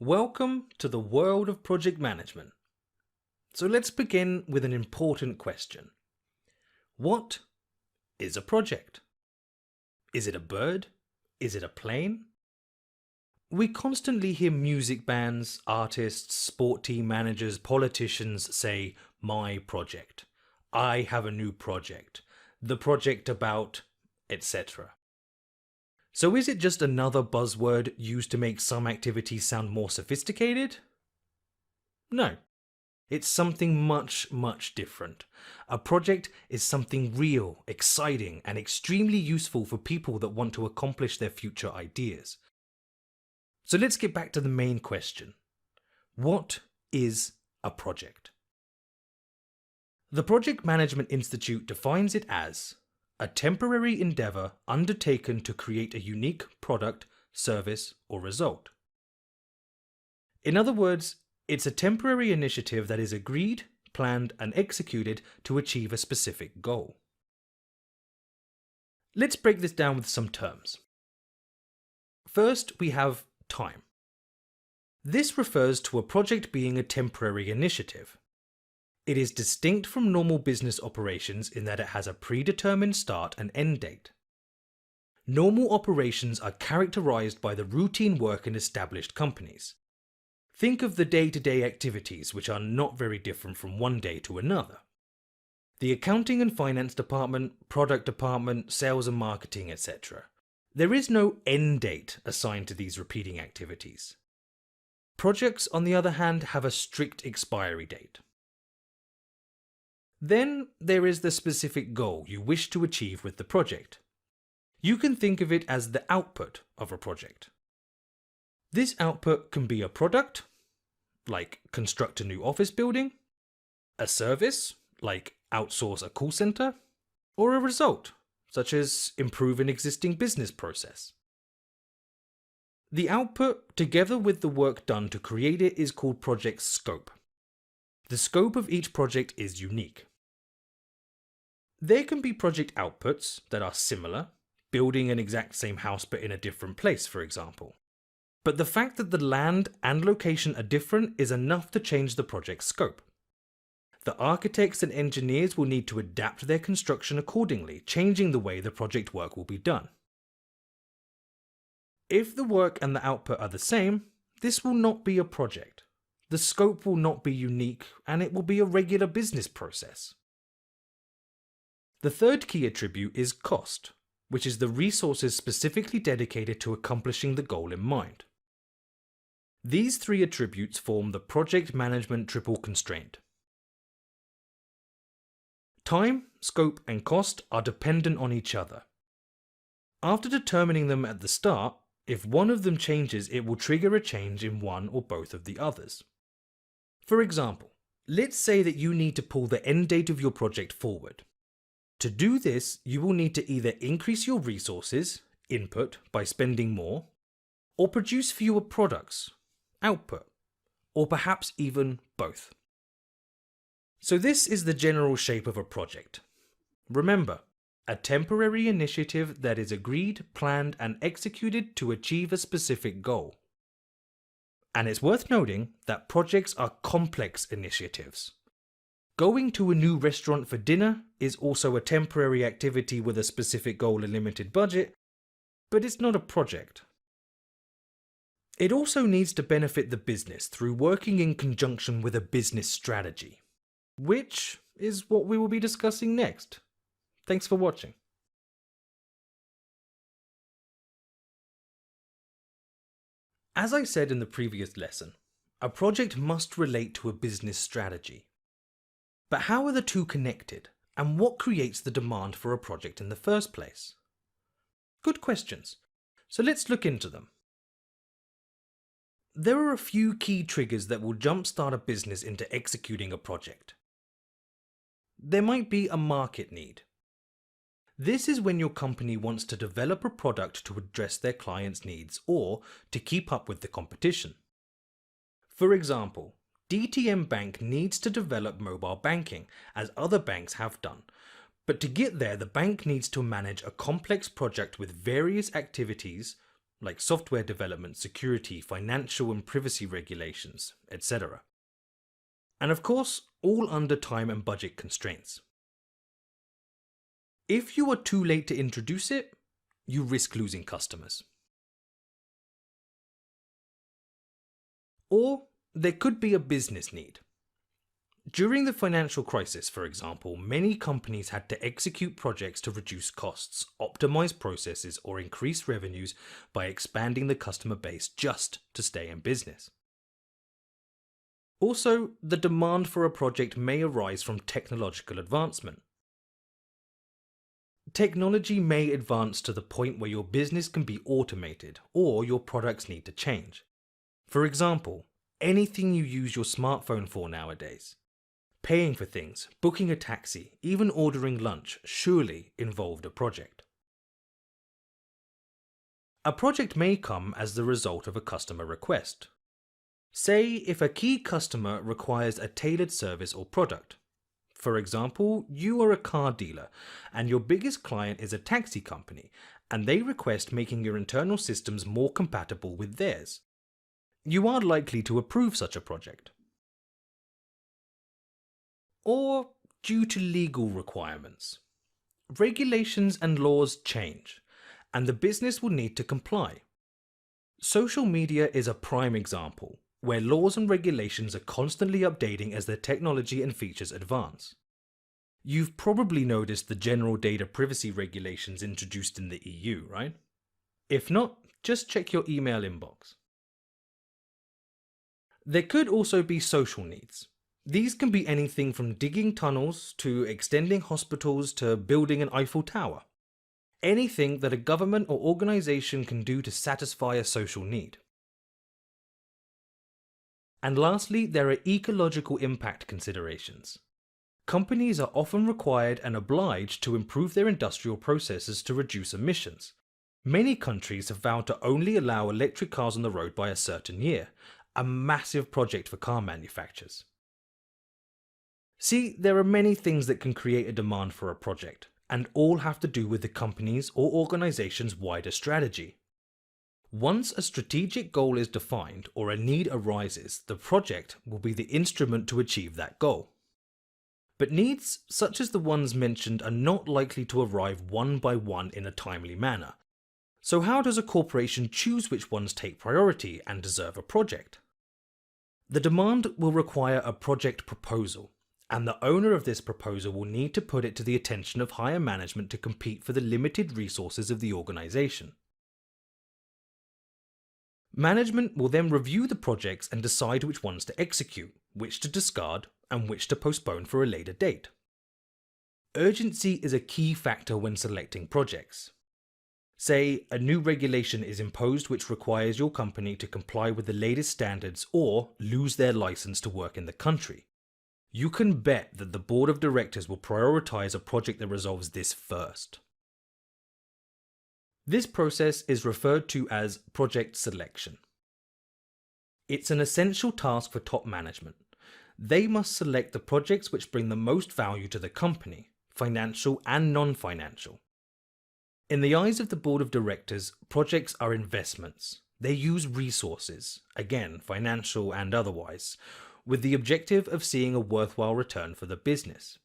Welcome to the world of project management. So let's begin with an important question. What is a project? Is it a bird? Is it a plane? We constantly hear music bands, artists, sport team managers, politicians say, "My project. I have a new project. The project about," etc. So is it just another buzzword used to make some activities sound more sophisticated? No. It's something much different. A project is something real, exciting, and extremely useful for people that want to accomplish their future ideas. So let's get back to the main question. What is a project? The Project Management Institute defines it as a temporary endeavor undertaken to create a unique product, service, or result. In other words, it's a temporary initiative that is agreed, planned, and executed to achieve a specific goal. Let's break this down with some terms. First, we have time. This refers to a project being a temporary initiative. It is distinct from normal business operations in that it has a predetermined start and end date. Normal operations are characterized by the routine work in established companies. Think of the day-to-day activities, which are not very different from one day to another. The accounting and finance department, product department, sales and marketing, etc. There is no end date assigned to these repeating activities. Projects, on the other hand, have a strict expiry date. Then there is the specific goal you wish to achieve with the project. You can think of it as the output of a project. This output can be a product, like construct a new office building, a service, like outsource a call center, or a result, such as improve an existing business process. The output, together with the work done to create it, is called project scope. The scope of each project is unique. There can be project outputs that are similar, building an exact same house but in a different place, for example. But the fact that the land and location are different is enough to change the project's scope. The architects and engineers will need to adapt their construction accordingly, changing the way the project work will be done. If the work and the output are the same, this will not be a project. The scope will not be unique, and it will be a regular business process. The third key attribute is cost, which is the resources specifically dedicated to accomplishing the goal in mind. These three attributes form the project management triple constraint. Time, scope, and cost are dependent on each other. After determining them at the start, if one of them changes, it will trigger a change in one or both of the others. For example, let's say that you need to pull the end date of your project forward. To do this, you will need to either increase your resources, input, by spending more, or produce fewer products, output, or perhaps even both. So this is the general shape of a project. Remember, a temporary initiative that is agreed, planned, and executed to achieve a specific goal. And it's worth noting that projects are complex initiatives. Going to a new restaurant for dinner is also a temporary activity with a specific goal and limited budget, but it's not a project. It also needs to benefit the business through working in conjunction with a business strategy, which is what we will be discussing next. Thanks for watching. As I said in the previous lesson, a project must relate to a business strategy. But how are the two connected, and what creates the demand for a project in the first place? Good questions, so let's look into them. There are a few key triggers that will jumpstart a business into executing a project. There might be a market need. This is when your company wants to develop a product to address their clients' needs or to keep up with the competition. For example, DTM Bank needs to develop mobile banking, as other banks have done, but to get there the bank needs to manage a complex project with various activities like software development, security, financial and privacy regulations, etc. And of course, all under time and budget constraints. If you are too late to introduce it, you risk losing customers. Or there could be a business need. During the financial crisis, for example, many companies had to execute projects to reduce costs, optimize processes, or increase revenues by expanding the customer base just to stay in business. Also, the demand for a project may arise from technological advancement. Technology may advance to the point where your business can be automated or your products need to change. For example, anything you use your smartphone for nowadays. Paying for things, booking a taxi, even ordering lunch surely involved a project. A project may come as the result of a customer request. Say if a key customer requires a tailored service or product. For example, you are a car dealer and your biggest client is a taxi company and they request making your internal systems more compatible with theirs. You are likely to approve such a project. Or due to legal requirements. Regulations and laws change, and the business will need to comply. Social media is a prime example, where laws and regulations are constantly updating as their technology and features advance. You've probably noticed the general data privacy regulations introduced in the EU, right? If not, just check your email inbox. There could also be social needs. These can be anything from digging tunnels to extending hospitals to building an Eiffel Tower. Anything that a government or organisation can do to satisfy a social need. And lastly, there are ecological impact considerations. Companies are often required and obliged to improve their industrial processes to reduce emissions. Many countries have vowed to only allow electric cars on the road by a certain year, a massive project for car manufacturers. See, there are many things that can create a demand for a project, and all have to do with the company's or organization's wider strategy. Once a strategic goal is defined or a need arises, the project will be the instrument to achieve that goal. But needs such as the ones mentioned are not likely to arrive one by one in a timely manner. So how does a corporation choose which ones take priority and deserve a project? The demand will require a project proposal, and the owner of this proposal will need to put it to the attention of higher management to compete for the limited resources of the organization. Management will then review the projects and decide which ones to execute, which to discard, and which to postpone for a later date. Urgency is a key factor when selecting projects. Say, a new regulation is imposed which requires your company to comply with the latest standards or lose their license to work in the country. You can bet that the board of directors will prioritize a project that resolves this first. This process is referred to as project selection. It's an essential task for top management. They must select the projects which bring the most value to the company, financial and non-financial. In the eyes of the board of directors, projects are investments. They use resources, again financial and otherwise, with the objective of seeing a worthwhile return for the business.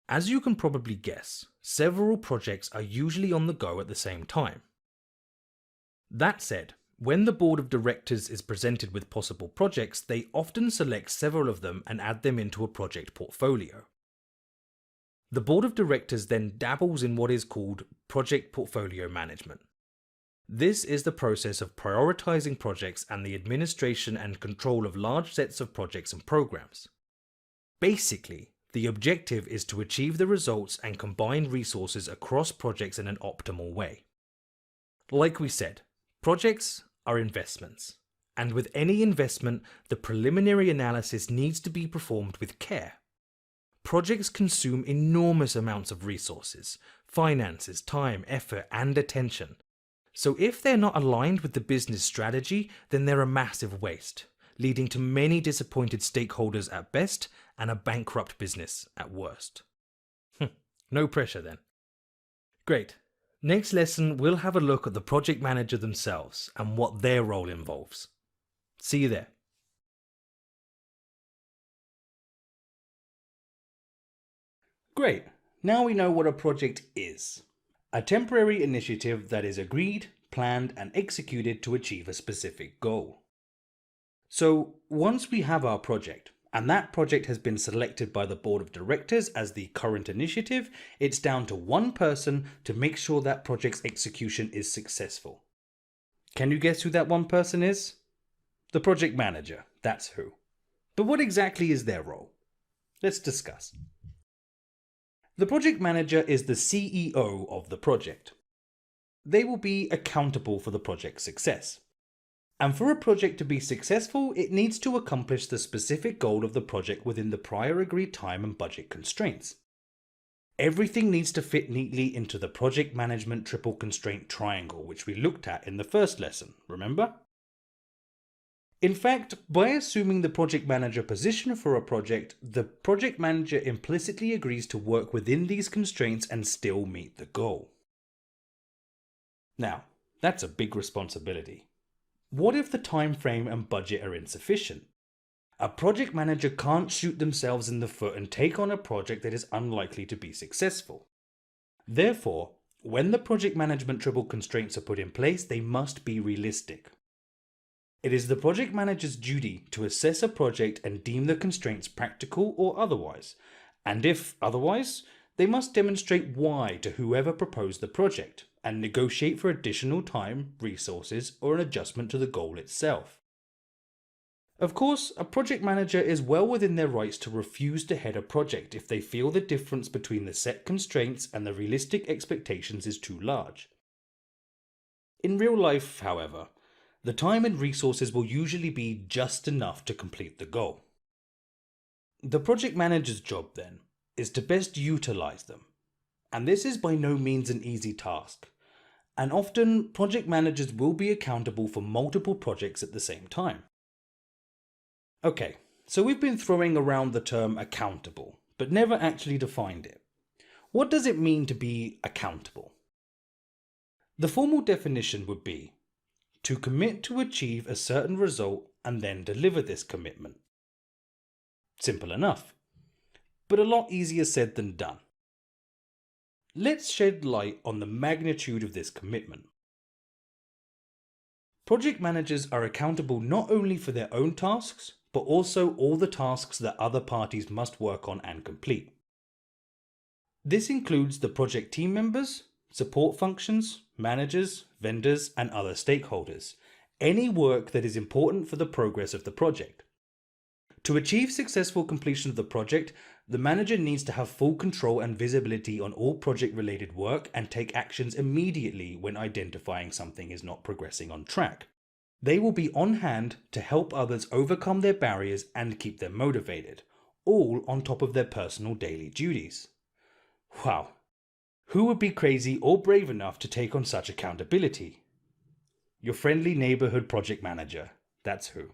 As you can probably guess, several projects are usually on the go at the same time. That said, when the board of directors is presented with possible projects, they often select several of them and add them into a project portfolio. The board of directors then dabbles in what is called project portfolio management. This is the process of prioritizing projects and the administration and control of large sets of projects and programs. Basically, the objective is to achieve the results and combine resources across projects in an optimal way. Like we said, projects are investments, and with any investment, the preliminary analysis needs to be performed with care. Projects consume enormous amounts of resources, finances, time, effort, and attention. So if they're not aligned with the business strategy, then they're a massive waste, leading to many disappointed stakeholders at best and a bankrupt business at worst. No pressure then. Great. Next lesson, we'll have a look at the project manager themselves and what their role involves. See you there. Great, now we know what a project is. A temporary initiative that is agreed, planned, and executed to achieve a specific goal. So once we have our project, and that project has been selected by the board of directors as the current initiative, it's down to one person to make sure that project's execution is successful. Can you guess who that one person is? The project manager, that's who. But what exactly is their role? Let's discuss. The project manager is the CEO of the project. They will be accountable for the project's success. And for a project to be successful, it needs to accomplish the specific goal of the project within the prior agreed time and budget constraints. Everything needs to fit neatly into the project management triple constraint triangle, which we looked at in the first lesson, remember? In fact, by assuming the project manager position for a project, the project manager implicitly agrees to work within these constraints and still meet the goal. Now, that's a big responsibility. What if the time frame and budget are insufficient? A project manager can't shoot themselves in the foot and take on a project that is unlikely to be successful. Therefore, when the project management triple constraints are put in place, they must be realistic. It is the project manager's duty to assess a project and deem the constraints practical or otherwise, and if otherwise, they must demonstrate why to whoever proposed the project, and negotiate for additional time, resources, or an adjustment to the goal itself. Of course, a project manager is well within their rights to refuse to head a project if they feel the difference between the set constraints and the realistic expectations is too large. In real life, however, the time and resources will usually be just enough to complete the goal. The project manager's job, then, is to best utilize them. And this is by no means an easy task. And often, project managers will be accountable for multiple projects at the same time. Okay, so we've been throwing around the term accountable, but never actually defined it. What does it mean to be accountable? The formal definition would be to commit to achieve a certain result and then deliver this commitment. Simple enough, but a lot easier said than done. Let's shed light on the magnitude of this commitment. Project managers are accountable not only for their own tasks, but also all the tasks that other parties must work on and complete. This includes the project team members, support functions, managers, vendors, and other stakeholders. Any work that is important for the progress of the project. To achieve successful completion of the project, the manager needs to have full control and visibility on all project-related work and take actions immediately when identifying something is not progressing on track. They will be on hand to help others overcome their barriers and keep them motivated, all on top of their personal daily duties. Wow. Who would be crazy or brave enough to take on such accountability? Your friendly neighborhood project manager, that's who.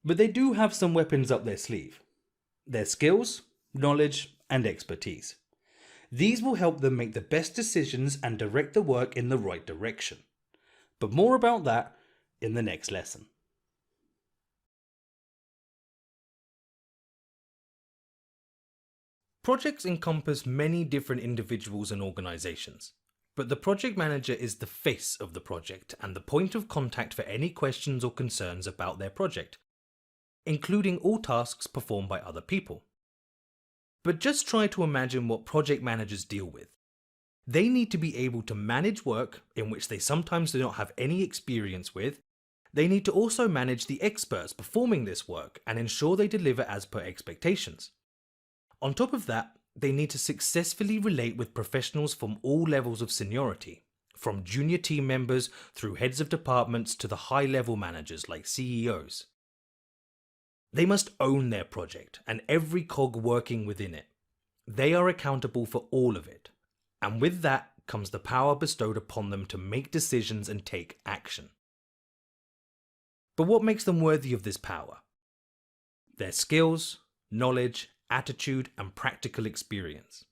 But they do have some weapons up their sleeve. Their skills, knowledge, and expertise. These will help them make the best decisions and direct the work in the right direction. But more about that in the next lesson. Projects encompass many different individuals and organizations, but the project manager is the face of the project and the point of contact for any questions or concerns about their project, including all tasks performed by other people. But just try to imagine what project managers deal with. They need to be able to manage work in which they sometimes do not have any experience with. They need to also manage the experts performing this work and ensure they deliver as per expectations. On top of that, they need to successfully relate with professionals from all levels of seniority, from junior team members through heads of departments to the high-level managers like CEOs. They must own their project and every cog working within it. They are accountable for all of it, and with that comes the power bestowed upon them to make decisions and take action. But what makes them worthy of this power? Their skills, knowledge, attitude, and practical experience.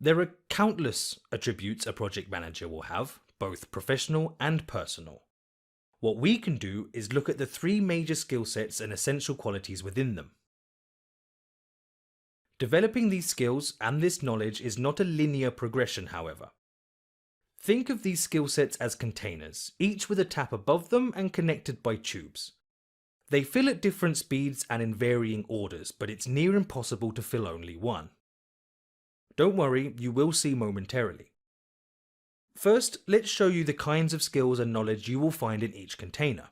There are countless attributes a project manager will have, both professional and personal. What we can do is look at the 3 major skill sets and essential qualities within them. Developing these skills and this knowledge is not a linear progression, however. Think of these skill sets as containers, each with a tap above them and connected by tubes. They fill at different speeds and in varying orders, but it's near impossible to fill only one. Don't worry, you will see momentarily. First, let's show you the kinds of skills and knowledge you will find in each container.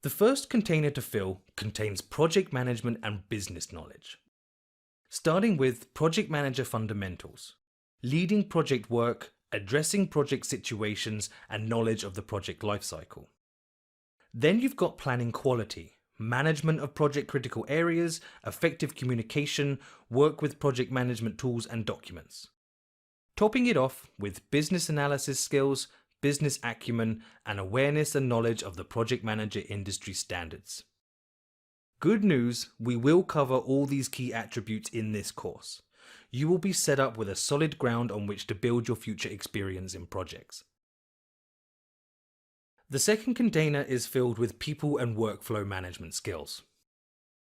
The first container to fill contains project management and business knowledge. Starting with project manager fundamentals, leading project work, addressing project situations, and knowledge of the project lifecycle. Then you've got planning quality, management of project critical areas, effective communication, work with project management tools and documents. Topping it off with business analysis skills, business acumen, and awareness and knowledge of the project manager industry standards. Good news, we will cover all these key attributes in this course. You will be set up with a solid ground on which to build your future experience in projects. The second container is filled with people and workflow management skills.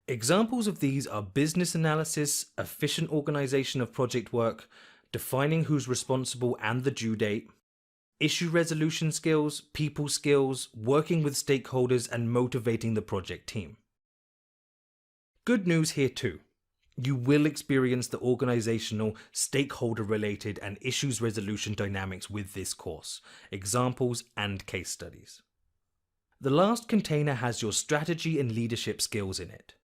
Examples of these are business analysis, efficient organization of project work, defining who's responsible and the due date, issue resolution skills, people skills, working with stakeholders, and motivating the project team. Good news here too. You will experience the organizational, stakeholder-related, and issues resolution dynamics with this course, examples and case studies. The last container has your strategy and leadership skills in it.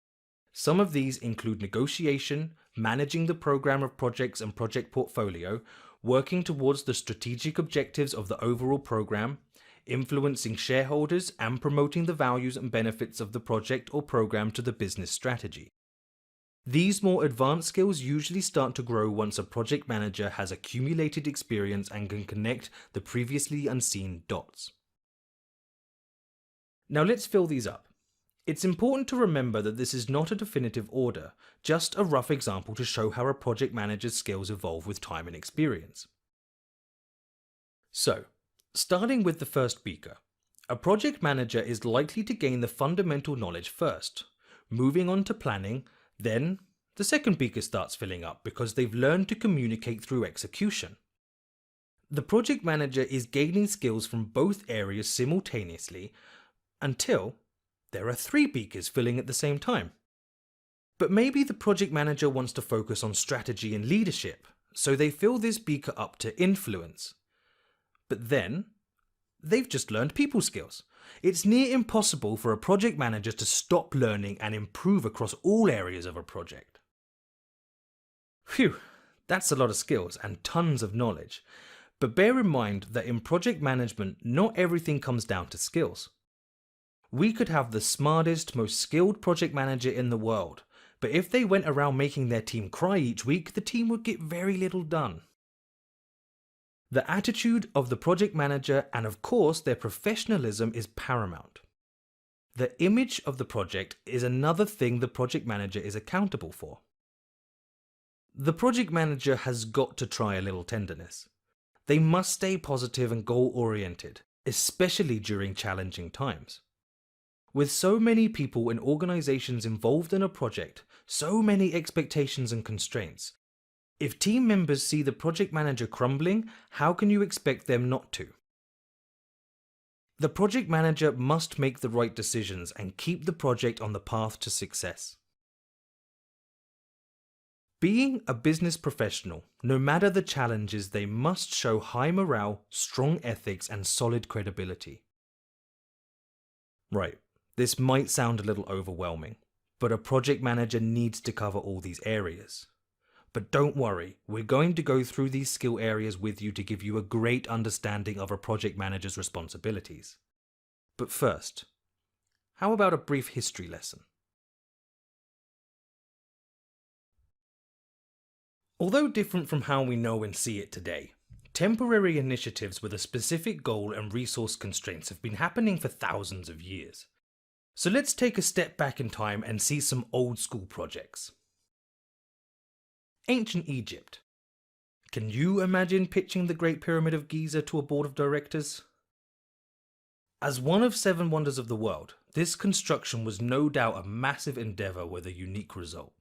Some of these include negotiation, managing the program of projects and project portfolio, working towards the strategic objectives of the overall program, influencing shareholders, and promoting the values and benefits of the project or program to the business strategy. These more advanced skills usually start to grow once a project manager has accumulated experience and can connect the previously unseen dots. Now let's fill these up. It's important to remember that this is not a definitive order, just a rough example to show how a project manager's skills evolve with time and experience. So, starting with the first beaker, a project manager is likely to gain the fundamental knowledge first, moving on to planning. Then, the second beaker starts filling up because they've learned to communicate through execution. The project manager is gaining skills from both areas simultaneously until there are 3 beakers filling at the same time. But maybe the project manager wants to focus on strategy and leadership, so they fill this beaker up to influence. But then, they've just learned people skills. It's near impossible for a project manager to stop learning and improve across all areas of a project. Phew, that's a lot of skills and tons of knowledge. But bear in mind that in project management, not everything comes down to skills. We could have the smartest, most skilled project manager in the world, but if they went around making their team cry each week, the team would get very little done. The attitude of the project manager and of course their professionalism is paramount. The image of the project is another thing the project manager is accountable for. The project manager has got to try a little tenderness. They must stay positive and goal-oriented, especially during challenging times. With so many people and organizations involved in a project, so many expectations and constraints, if team members see the project manager crumbling, how can you expect them not to? The project manager must make the right decisions and keep the project on the path to success. Being a business professional, no matter the challenges, they must show high morale, strong ethics, and solid credibility. Right, this might sound a little overwhelming, but a project manager needs to cover all these areas. But don't worry, we're going to go through these skill areas with you to give you a great understanding of a project manager's responsibilities. But first, how about a brief history lesson? Although different from how we know and see it today, temporary initiatives with a specific goal and resource constraints have been happening for thousands of years. So let's take a step back in time and see some old school projects. Ancient Egypt. Can you imagine pitching the Great Pyramid of Giza to a board of directors? As one of 7 wonders of the world, this construction was no doubt a massive endeavour with a unique result.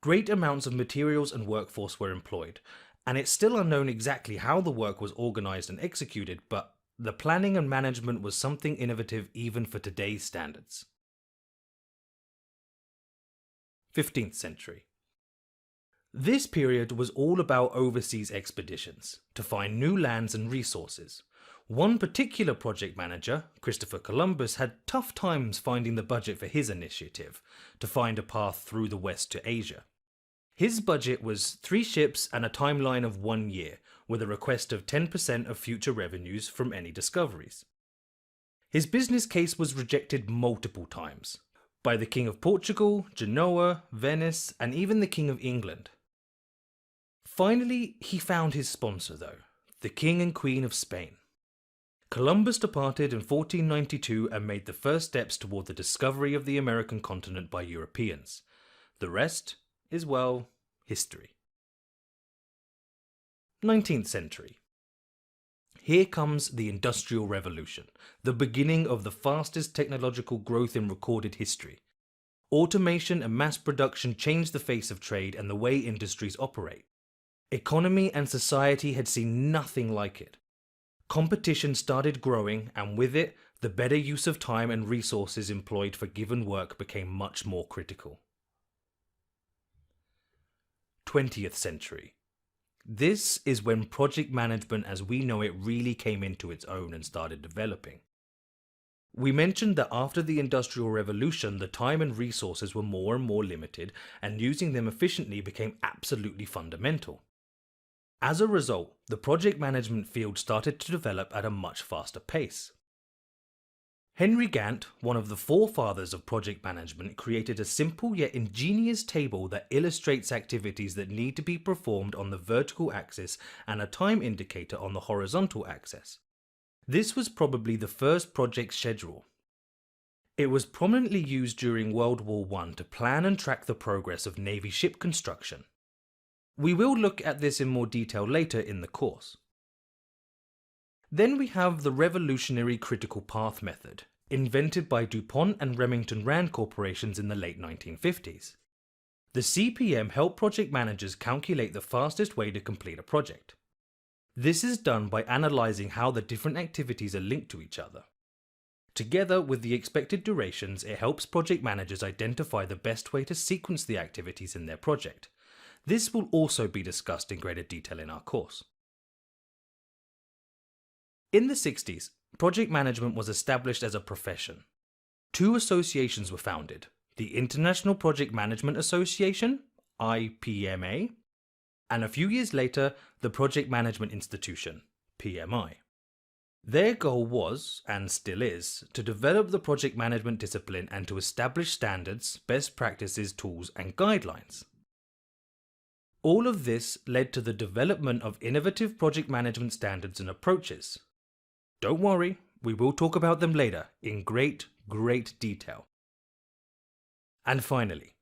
Great amounts of materials and workforce were employed, and it's still unknown exactly how the work was organised and executed, but the planning and management was something innovative even for today's standards. 15th century. This period was all about overseas expeditions, to find new lands and resources. One particular project manager, Christopher Columbus, had tough times finding the budget for his initiative, to find a path through the West to Asia. His budget was 3 ships and a timeline of 1 year, with a request of 10% of future revenues from any discoveries. His business case was rejected multiple times, by the King of Portugal, Genoa, Venice, and even the King of England. Finally, he found his sponsor though, the King and Queen of Spain. Columbus departed in 1492 and made the first steps toward the discovery of the American continent by Europeans. The rest is, well, history. 19th century. Here comes the Industrial Revolution, the beginning of the fastest technological growth in recorded history. Automation and mass production changed the face of trade and the way industries operate. Economy and society had seen nothing like it. Competition started growing, and with it, the better use of time and resources employed for given work became much more critical. 20th century. This is when project management as we know it really came into its own and started developing. We mentioned that after the Industrial Revolution, the time and resources were more and more limited, and using them efficiently became absolutely fundamental. As a result, the project management field started to develop at a much faster pace. Henry Gantt, one of the forefathers of project management, created a simple yet ingenious table that illustrates activities that need to be performed on the vertical axis and a time indicator on the horizontal axis. This was probably the first project schedule. It was prominently used during World War I to plan and track the progress of Navy ship construction. We will look at this in more detail later in the course. Then we have the revolutionary critical path method, invented by DuPont and Remington Rand corporations in the late 1950s. The CPM helped project managers calculate the fastest way to complete a project. This is done by analysing how the different activities are linked to each other. Together with the expected durations, it helps project managers identify the best way to sequence the activities in their project. This will also be discussed in greater detail in our course. In the 60s, project management was established as a profession. 2 associations were founded, the International Project Management Association, IPMA, and a few years later, the Project Management Institution, PMI. Their goal was, and still is, to develop the project management discipline and to establish standards, best practices, tools, and guidelines. All of this led to the development of innovative project management standards and approaches. Don't worry, we will talk about them later in great detail. And finally,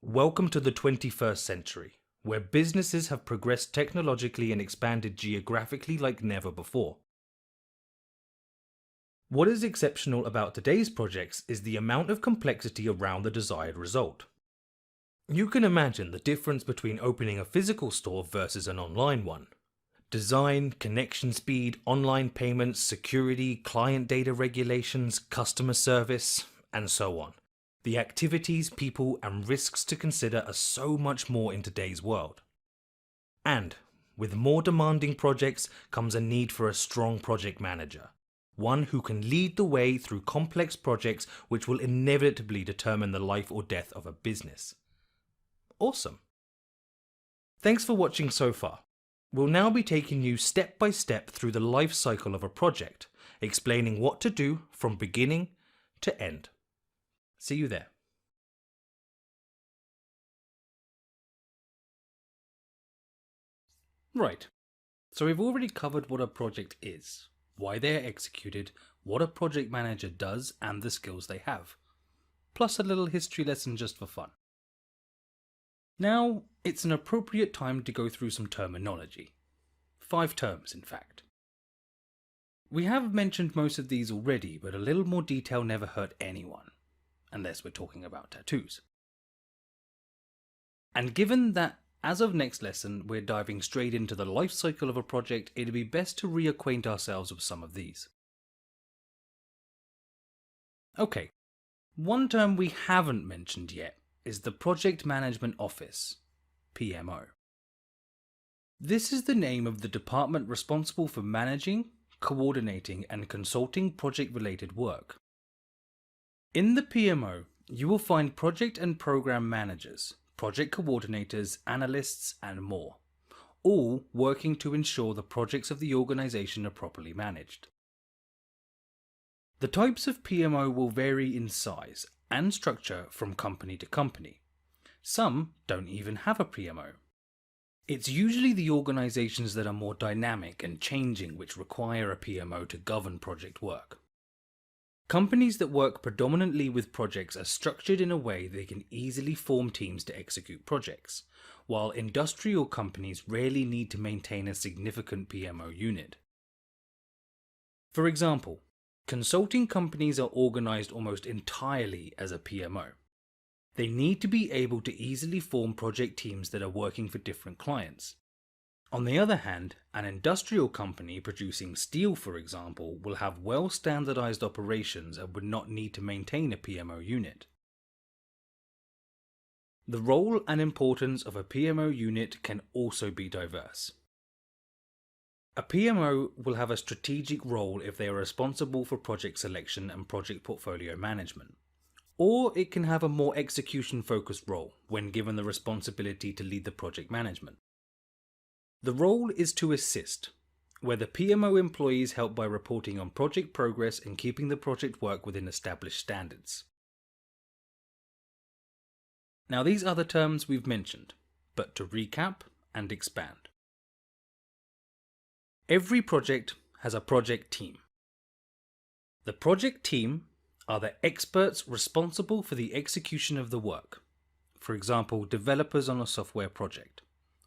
welcome to the 21st century, where businesses have progressed technologically and expanded geographically like never before. What is exceptional about today's projects is the amount of complexity around the desired result. You can imagine the difference between opening a physical store versus an online one. Design, connection speed, online payments, security, client data regulations, customer service, and so on. The activities, people, and risks to consider are so much more in today's world. And with more demanding projects comes a need for a strong project manager. One who can lead the way through complex projects which will inevitably determine the life or death of a business. Awesome. Thanks for watching so far. We'll now be taking you step by step through the life cycle of a project, explaining what to do from beginning to end. See you there. Right, so we've already covered what a project is, why they are executed, what a project manager does, and the skills they have. Plus a little history lesson just for fun. Now, it's an appropriate time to go through some terminology. 5 terms, in fact. We have mentioned most of these already, but a little more detail never hurt anyone, unless we're talking about tattoos. And given that as of next lesson we're diving straight into the life cycle of a project, it'd be best to reacquaint ourselves with some of these. Okay, one term we haven't mentioned yet is the Project Management Office, PMO. This is the name of the department responsible for managing, coordinating and consulting project-related work. In the PMO, you will find project and program managers, project coordinators, analysts and more, all working to ensure the projects of the organization are properly managed. The types of PMO will vary in size and structure from company to company. Some don't even have a PMO. It's usually the organizations that are more dynamic and changing which require a PMO to govern project work. Companies that work predominantly with projects are structured in a way they can easily form teams to execute projects, while industrial companies rarely need to maintain a significant PMO unit. For example, consulting companies are organized almost entirely as a PMO. They need to be able to easily form project teams that are working for different clients. On the other hand, an industrial company producing steel, for example, will have well-standardized operations and would not need to maintain a PMO unit. The role and importance of a PMO unit can also be diverse. A PMO will have a strategic role if they are responsible for project selection and project portfolio management, or it can have a more execution-focused role when given the responsibility to lead the project management. The role is to assist, where the PMO employees help by reporting on project progress and keeping the project work within established standards. Now these other terms we've mentioned, but to recap and expand. Every project has a project team. The project team are the experts responsible for the execution of the work, for example, developers on a software project,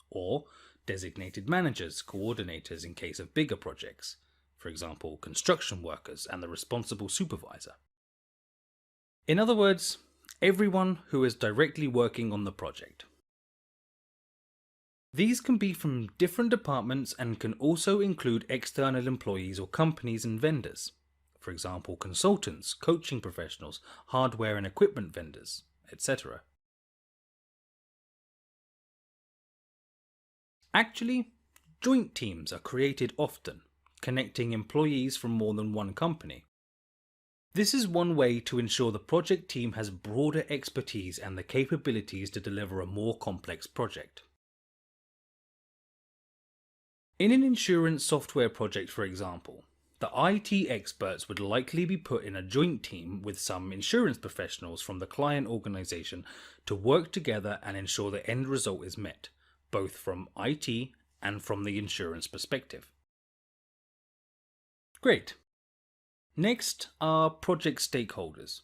or designated managers, coordinators in case of bigger projects, for example, construction workers and the responsible supervisor. In other words, everyone who is directly working on the project. These can be from different departments and can also include external employees or companies and vendors, for example, consultants, coaching professionals, hardware and equipment vendors, etc. Actually, joint teams are created often, connecting employees from more than one company. This is one way to ensure the project team has broader expertise and the capabilities to deliver a more complex project. In an insurance software project, for example, the IT experts would likely be put in a joint team with some insurance professionals from the client organization to work together and ensure the end result is met, both from IT and from the insurance perspective. Great. Next are project stakeholders.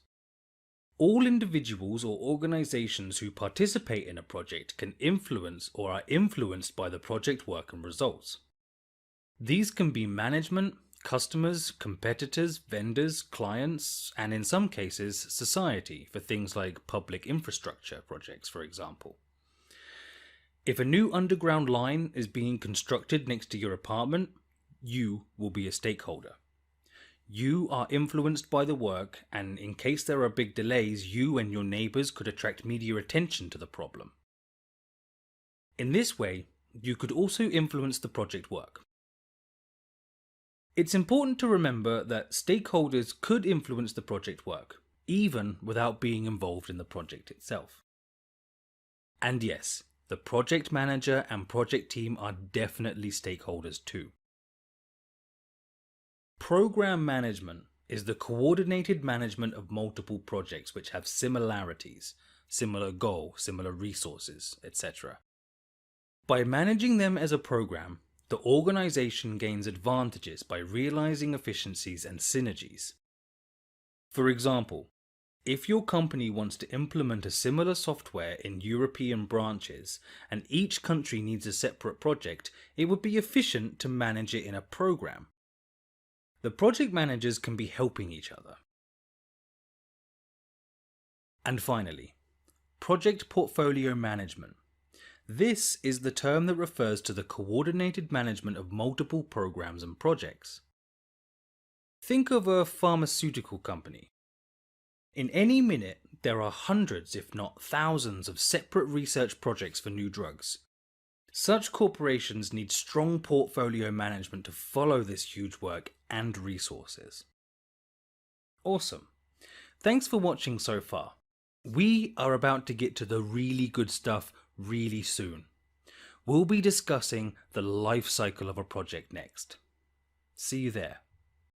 All individuals or organizations who participate in a project can influence or are influenced by the project work and results. These can be management, customers, competitors, vendors, clients, and in some cases, society for things like public infrastructure projects, for example. If a new underground line is being constructed next to your apartment, you will be a stakeholder. You are influenced by the work, and in case there are big delays, you and your neighbors could attract media attention to the problem. In this way, you could also influence the project work. It's important to remember that stakeholders could influence the project work, even without being involved in the project itself. And yes, the project manager and project team are definitely stakeholders too. Program management is the coordinated management of multiple projects which have similarities, similar goal, similar resources, etc. By managing them as a program, the organization gains advantages by realizing efficiencies and synergies. For example, If your company wants to implement a similar software in European branches and each country needs a separate project, it would be efficient to manage it in a program. The project managers can be helping each other. And finally, project portfolio management. This is the term that refers to the coordinated management of multiple programs and projects. Think of a pharmaceutical company. In any minute, there are hundreds, if not thousands, of separate research projects for new drugs. Such corporations need strong portfolio management to follow this huge work and resources. Awesome. Thanks for watching so far. We are about to get to the really good stuff really soon. We'll be discussing the life cycle of a project next. See you there.